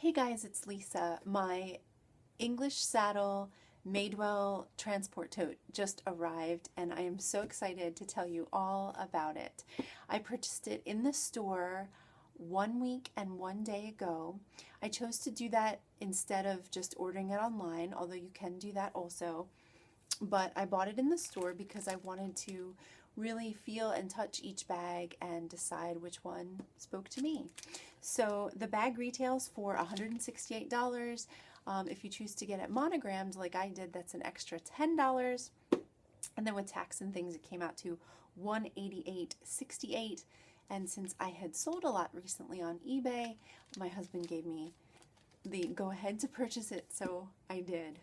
Hey guys, it's Lisa. My English saddle Madewell transport tote just arrived and I am so excited to tell you all about it. I purchased it in the store 1 week and 1 day ago. I chose to do that instead of just ordering it online, although you can do that also. But I bought it in the store because I wanted to really feel and touch each bag and decide which one spoke to me. So the bag retails for $168. If you choose to get it monogrammed like I did, that's an extra $10. And then with tax and things, it came out to $188.68. And since I had sold a lot recently on eBay, my husband gave me the go ahead to purchase it, so I did.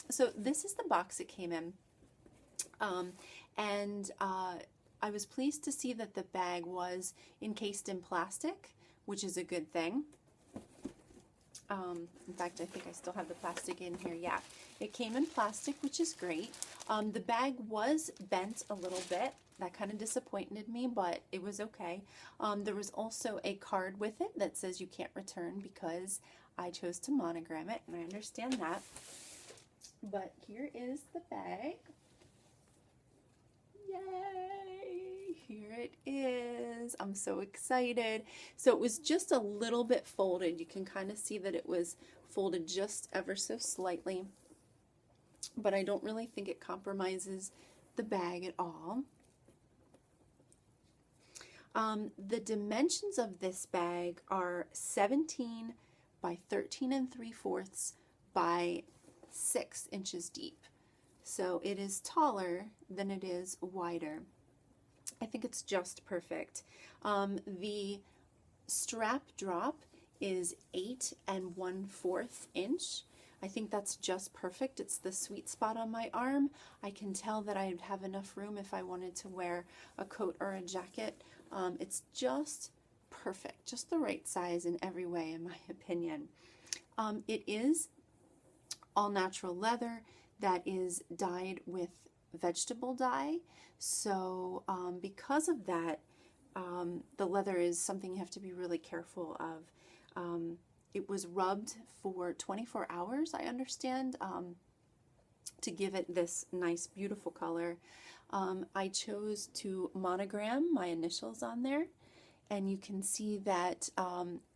So this is the box it came in. I was pleased to see that the bag was encased in plastic, which is a good thing. In fact, I think I still have the plastic in here. Yeah, it came in plastic, which is great. The bag was bent a little bit. That kind of disappointed me, but it was okay. There was also a card with it that says you can't return because I chose to monogram it, and I understand that. But here is the bag. Yay! Here it is. I'm so excited. So it was just a little bit folded. You can kind of see that it was folded just ever so slightly. But I don't really think it compromises the bag at all. The dimensions of this bag are 17 by 13 3/4 by 6 inches deep. So it is taller than it is wider. I think it's just perfect. The strap drop is 8 1/4 inch. I think that's just perfect. It's the sweet spot on my arm. I can tell that I'd have enough room if I wanted to wear a coat or a jacket. It's just perfect, just the right size in every way, in my opinion. It is all natural leather that is dyed with vegetable dye. So because of that, the leather is something you have to be really careful of. It was rubbed for 24 hours, I understand, to give it this nice, beautiful color. I chose to monogram my initials on there, and you can see that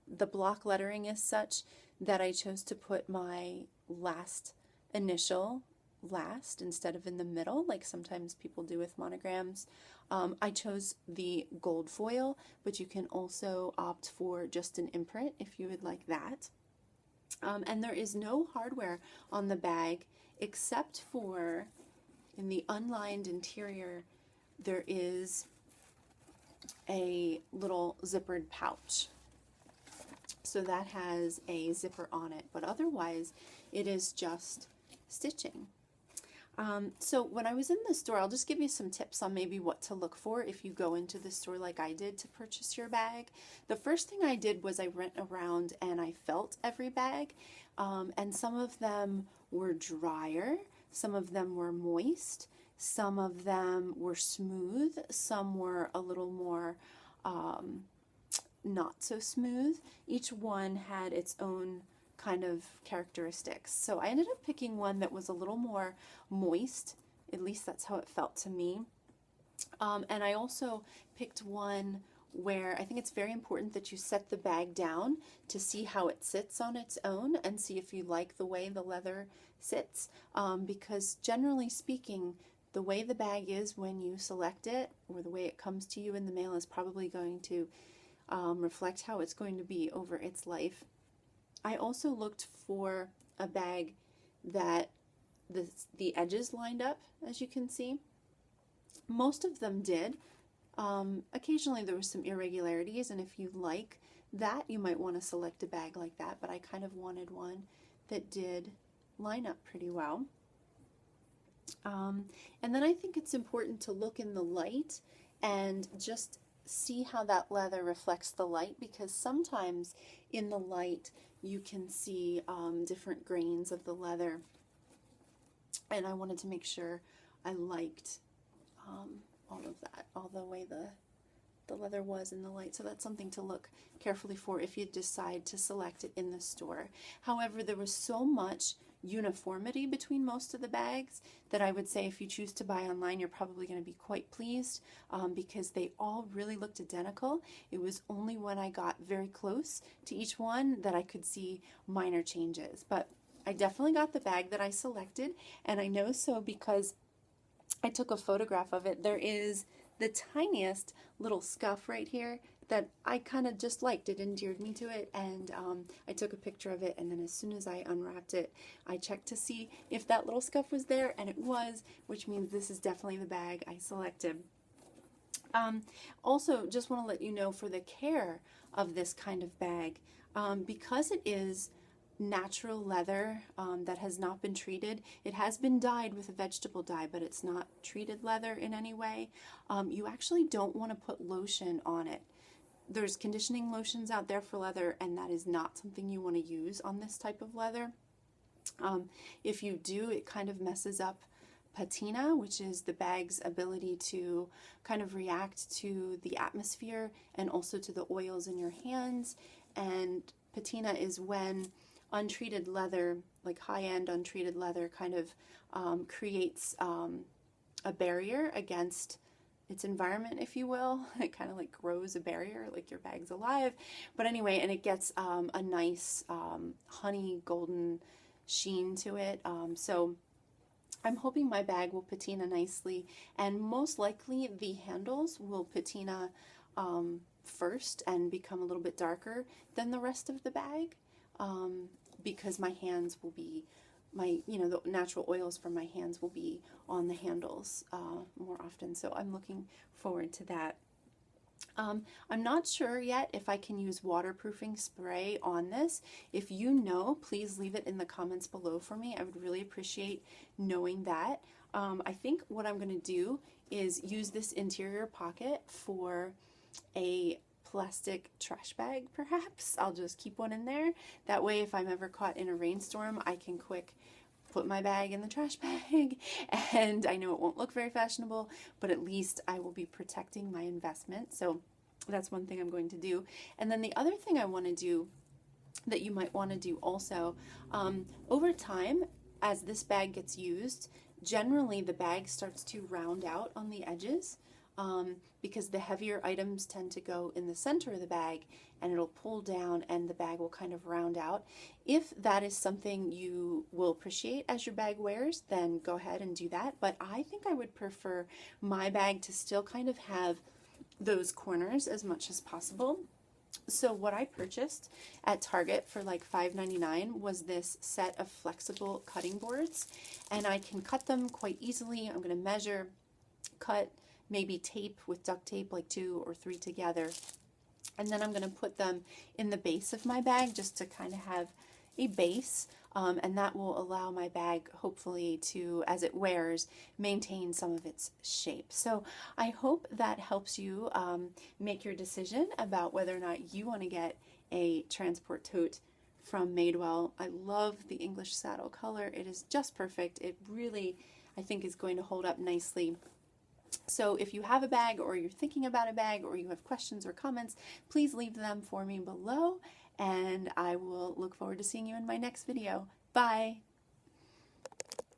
the block lettering is such that I chose to put my last initial last instead of in the middle, like sometimes people do with monograms. I chose the gold foil, but you can also opt for just an imprint if you would like that. And there is no hardware on the bag except for in the unlined interior there is a little zippered pouch. So that has a zipper on it, but otherwise it is just stitching. So when I was in the store, I'll just give you some tips on maybe what to look for if you go into the store like I did to purchase your bag. The first thing I did was I went around and I felt every bag, and some of them were drier, some of them were moist, some of them were smooth, some were a little more not so smooth. Each one had its own kind of characteristics. So I ended up picking one that was a little more moist, at least that's how it felt to me. And I also picked one where I think it's very important that you set the bag down to see how it sits on its own and see if you like the way the leather sits, because generally speaking, the way the bag is when you select it or the way it comes to you in the mail is probably going to reflect how it's going to be over its life. I also looked for a bag that the edges lined up, as you can see. Most of them did. Occasionally there were some irregularities, and if you like that, you might want to select a bag like that, but I kind of wanted one that did line up pretty well. And then I think it's important to look in the light and just see how that leather reflects the light, because sometimes in the light you can see different grains of the leather, and I wanted to make sure I liked all of that, all the way the the leather was in the light. So that's something to look carefully for if you decide to select it in the store. However, there was so much uniformity between most of the bags that I would say if you choose to buy online, you're probably going to be quite pleased because they all really looked identical. It was only when I got very close to each one that I could see minor changes. But I definitely got the bag that I selected, and I know so because I took a photograph of it. There is the tiniest little scuff right here that I kind of just liked. It endeared me to it, and I took a picture of it, and then as soon as I unwrapped it, I checked to see if that little scuff was there, and it was, which means this is definitely the bag I selected. Also, just want to let you know for the care of this kind of bag, because it is natural leather that has not been treated. It has been dyed with a vegetable dye, but it's not treated leather in any way. You actually don't want to put lotion on it. There's conditioning lotions out there for leather, and that is not something you want to use on this type of leather. If you do, it kind of messes up patina, which is the bag's ability to kind of react to the atmosphere and also to the oils in your hands. And patina is when untreated leather, like high-end untreated leather, kind of creates a barrier against its environment, if you will. It kind of like grows a barrier, like your bag's alive. But anyway, and it gets a nice honey golden sheen to it. So I'm hoping my bag will patina nicely, and most likely the handles will patina first and become a little bit darker than the rest of the bag. Because my hands will be, the natural oils from my hands will be on the handles more often. So I'm looking forward to that. I'm not sure yet if I can use waterproofing spray on this. If you know, please leave it in the comments below for me. I would really appreciate knowing that. I think what I'm going to do is use this interior pocket for a plastic trash bag, perhaps. I'll just keep one in there. That way, if I'm ever caught in a rainstorm, I can quick put my bag in the trash bag, and I know it won't look very fashionable, but at least I will be protecting my investment. So that's one thing I'm going to do. And then the other thing I want to do that you might want to do also, over time, as this bag gets used, generally the bag starts to round out on the edges. Because the heavier items tend to go in the center of the bag, and it'll pull down and the bag will kind of round out. If that is something you will appreciate as your bag wears, then go ahead and do that. But I think I would prefer my bag to still kind of have those corners as much as possible. So what I purchased at Target for like $5.99 was this set of flexible cutting boards, and I can cut them quite easily. I'm going to measure, cut, maybe tape with duct tape, like 2 or 3 together. And then I'm going to put them in the base of my bag just to kind of have a base. And that will allow my bag, hopefully, to, as it wears, maintain some of its shape. So I hope that helps you make your decision about whether or not you want to get a transport tote from Madewell. I love the English saddle color. It is just perfect. It really, I think, is going to hold up nicely. So if you have a bag, or you're thinking about a bag, or you have questions or comments, please leave them for me below, and I will look forward to seeing you in my next video. Bye!